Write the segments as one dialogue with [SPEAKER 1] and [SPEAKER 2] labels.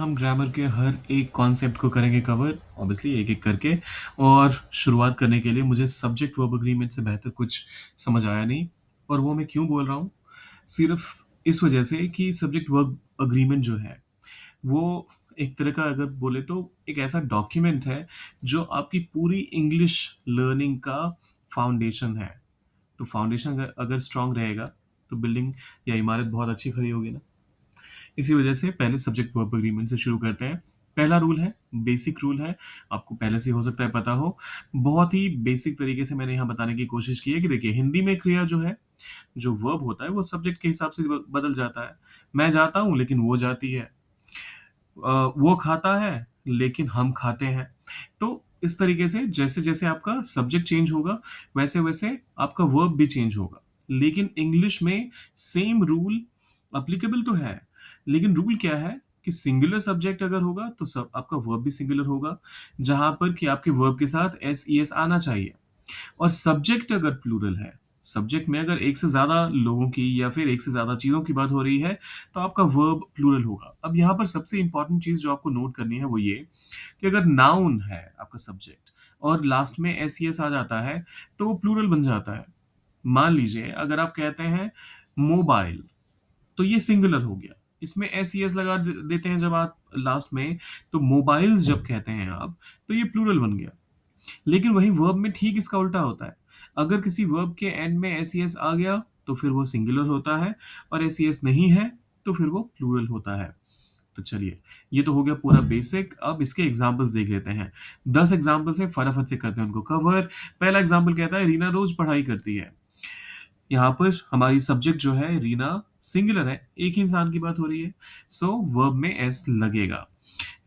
[SPEAKER 1] हम ग्रामर के हर एक कॉन्सेप्ट को करेंगे कवर, ऑब्वियसली एक-एक करके। और शुरुआत करने के लिए मुझे सब्जेक्ट वर्ब एग्रीमेंट से बेहतर कुछ समझ आया नहीं। और वो मैं क्यों बोल रहा हूँ? सिर्फ़ इस वजह से कि सब्जेक्ट वर्ब एग्रीमेंट जो है, वो एक तरह का अगर बोले तो एक ऐसा डॉक्यूमेंट है, जो आपकी पूरी इंग्लिश लर्निंग का फाउंडेशन है। तो फाउंडेशन अगर अगर स्ट्रॉन्ग रहेगा, तो बिल्डिंग या इमारत बहुत अच्छी खड़ी होगी ना। इसी वजह से पहले सब्जेक्ट वर्ब एग्रीमेंट से शुरू करते हैं। पहला रूल है, बेसिक रूल है, आपको पहले से हो सकता है पता हो। बहुत ही बेसिक तरीके से मैंने यहाँ बताने की कोशिश की है कि देखिए हिंदी में क्रिया जो है, जो वर्ब होता है वो सब्जेक्ट के हिसाब से बदल जाता है। मैं जाता हूँ लेकिन वो जाती है। वो खाता है लेकिन हम खाते हैं। तो इस तरीके से जैसे-जैसे आपका सब्जेक्ट चेंज होगा, वैसे-वैसे आपका वर्ब भी चेंज होगा। लेकिन इंग्लिश में सेम रूल एप्लीकेबल तो है, लेकिन रूल क्या है कि सिंगुलर सब्जेक्ट अगर होगा तो सब आपका वर्ब भी सिंगुलर होगा, जहाँ पर कि आपके वर्ब के साथ एस, ईएस आना चाहिए। और सब्जेक्ट अगर प्लूरल है, सब्जेक्ट में अगर एक से ज़्यादा लोगों की या फिर एक से ज़्यादा चीज़ों की बात हो रही है, तो आपका वर्ब प्लूरल होगा। अब यहाँ पर सबसे इम्पोर्टेंट चीज़ जो आपको नोट करनी है वो ये, कि अगर नाउन है आपका सब्जेक्ट और लास्ट में एस, ईएस आ जाता है, तो वो प्लूरल बन जाता है। मान लीजिए अगर आप कहते हैं मोबाइल, तो ये सिंगुलर हो गया। इसमें एस, ईएस लगा देते हैं जब आप लास्ट में, तो मोबाइल्स जब कहते हैं आप, तो ये प्लूरल बन गया। लेकिन वही वर्ब में ठीक इसका उल्टा होता है। अगर किसी वर्ब के एंड में एस आ गया तो फिर वो सिंगुलर होता है, और एस नहीं है तो फिर वो प्लूरल होता है। तो चलिए, ये तो हो गया पूरा बेसिक। अब इसके एग्जांपल्स देख लेते हैं। 10 एग्जांपल्स हैं, फटाफट से करते हैं उनको कवर। पहला एग्जांपल कहता है रीना रोज पढ़ाई करती है। यहाँ पर हमारी सब्जेक्ट जो है रीना सिंगुलर है, एक ही इंसान की बात हो रही है, सो वर्ब में एस लगेगा।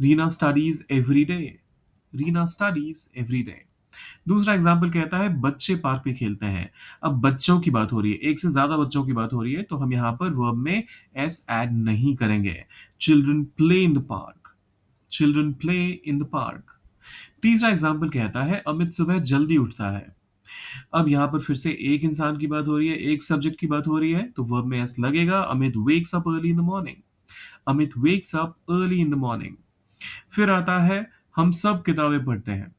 [SPEAKER 1] Reena studies every day. Reena studies every day. दूसरा एग्जाम्पल कहता है बच्चे पार्क में खेलते हैं। अब बच्चों की बात हो रही है, एक से ज्यादा बच्चों की बात हो रही है, तो हम यहाँ पर वर्ब में एस ऐड नहीं करेंगे। Children play in the park. Children play in the park. तीसरा एग्जाम्पल कहता है अमित सुबह जल्दी उठता है। अब यहाँ पर फिर से एक इंसान की बात हो रही है, एक सब्जेक्ट की बात हो रही है, तो वर्ब में एस लगेगा। Amit wakes up early in the morning. Amit wakes up early in the morning. फिर आता है हम सब किताबें पढ़ते हैं।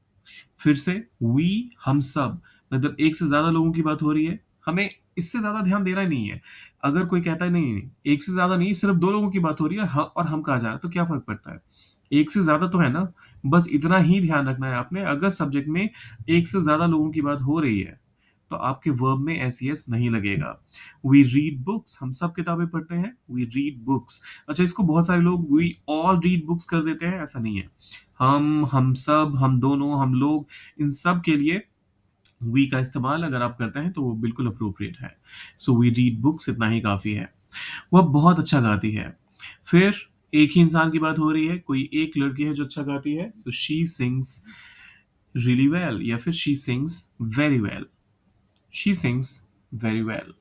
[SPEAKER 1] फिर से वी, हम सब, मतलब एक से ज्यादा लोगों की बात हो रही है, हमें इससे ज्यादा ध्यान देना ही नहीं है। अगर कोई कहता है नहीं नहीं, एक से ज्यादा नहीं, सिर्फ दो लोगों की बात हो रही है, और हम कहा जा रहा है, तो क्या फर्क पड़ता है? एक से ज्यादा तो है ना। बस इतना ही ध्यान रखना है आपने। अगर सब्जेक्ट में एक से ज्यादा लोगों की बात हो रही है, तो आपके वर्ब में एस एस नहीं लगेगा। वी रीड बुक्स, हम सब किताबें पढ़ते हैं, वी रीड बुक्स। अच्छा, इसको बहुत सारे लोग वी ऑल रीड बुक्स कर देते हैं, ऐसा नहीं है। हम सब, हम दोनों, हम लोग, इन सब के लिए वी का इस्तेमाल अगर आप करते हैं तो वो बिल्कुल अप्रोप्रिएट है। सो वी रीड बुक्स, इतना ही काफी है। वह बहुत अच्छा गाती है। फिर एक ही इंसान की बात हो रही है, कोई एक लड़की है जो अच्छा गाती है, so she sings really well, या फिर she sings very well. She sings very well.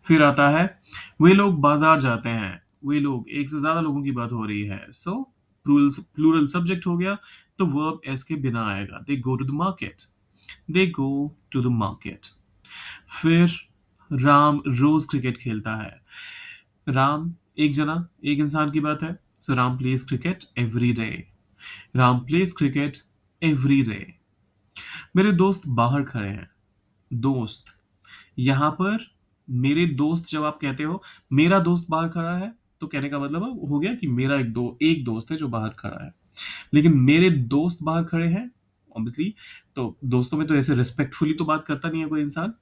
[SPEAKER 1] फिर आता है वे लोग बाजार जाते हैं। वे लोग, एक से ज्यादा लोगों की बात हो रही है, सो प्लूरल प्लूरल सब्जेक्ट हो गया, तो वर्ब एस के बिना आएगा। They go to the market. They go to the market. फिर राम रोज क्रिकेट खेलता है। राम एक जना, एक इंसान की बात है, so Ram plays cricket every day. Ram plays cricket every day. मेरे दोस्त बाहर खड़े हैं। दोस्त, यहाँ पर मेरे दोस्त जब आप कहते हो, मेरा दोस्त बाहर खड़ा है, तो कहने का मतलब हो गया कि मेरा एक दोस्त है जो बाहर खड़ा है। लेकिन मेरे दोस्त बाहर खड़े हैं, ऑब्वियसली, तो दोस्तों में तो ऐसे रिस्पेक्टफुली तो बात करता नहीं है कोई इंसान।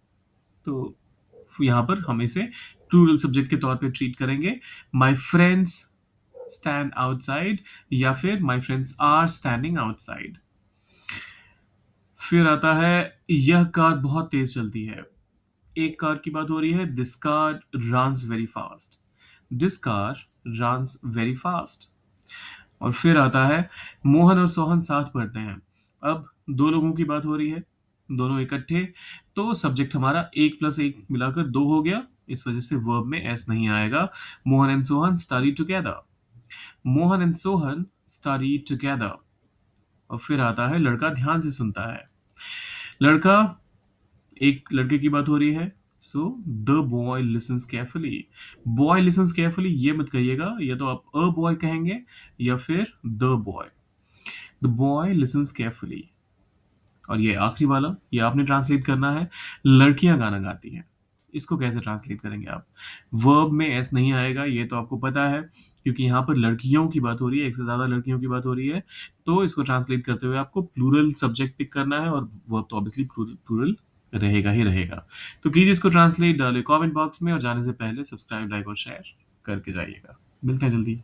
[SPEAKER 1] तो यहाँ पर हम इसे प्लूरल सब्जेक्ट के तौर पे ट्रीट करेंगे। माई फ्रेंड्स स्टैंड आउटसाइड, या फिर my friends are standing outside. फिर आता है यह कार बहुत तेज चलती है। एक कार की बात हो रही है, this car runs very fast. This car runs very fast. और फिर आता है मोहन और सोहन साथ पढ़ते हैं। अब दो लोगों की बात हो रही है, दोनों इकट्ठे, तो सब्जेक्ट हमारा एक प्लस एक मिलाकर दो हो गया। इस वजह से वर्ब में एस नहीं आएगा। Mohan and Sohan study together. Mohan and Sohan study together. और फिर आता है लड़का ध्यान से सुनता है। लड़का, एक लड़के की बात हो रही है, so the boy lessons carefully. Boy lessons carefully ये मत कहिएगा, या तो आप अ बॉय कहेंगे या फिर the boy. The boy lessons carefully. और ये आखिरी वाला, ये आपने ट्रांसलेट करना है। लड़कियां गाना गाती हैं, इसको कैसे ट्रांसलेट करेंगे आप? वर्ब में एस नहीं आएगा, ये तो आपको पता है, क्योंकि यहाँ पर लड़कियों की बात हो रही है, एक से ज्यादा लड़कियों की बात हो रही है। तो इसको ट्रांसलेट करते हुए आपको प्लूरल सब्जेक्ट पिक करना है, और वर्ब तो ऑब्वियसली प्लूरल प्लूरल रहेगा ही रहेगा। तो कीजिए इसको ट्रांसलेट, डाले कमेंट बॉक्स में, और जाने से पहले सब्सक्राइब, लाइक और शेयर करके जाइएगा। मिलते हैं जल्दी।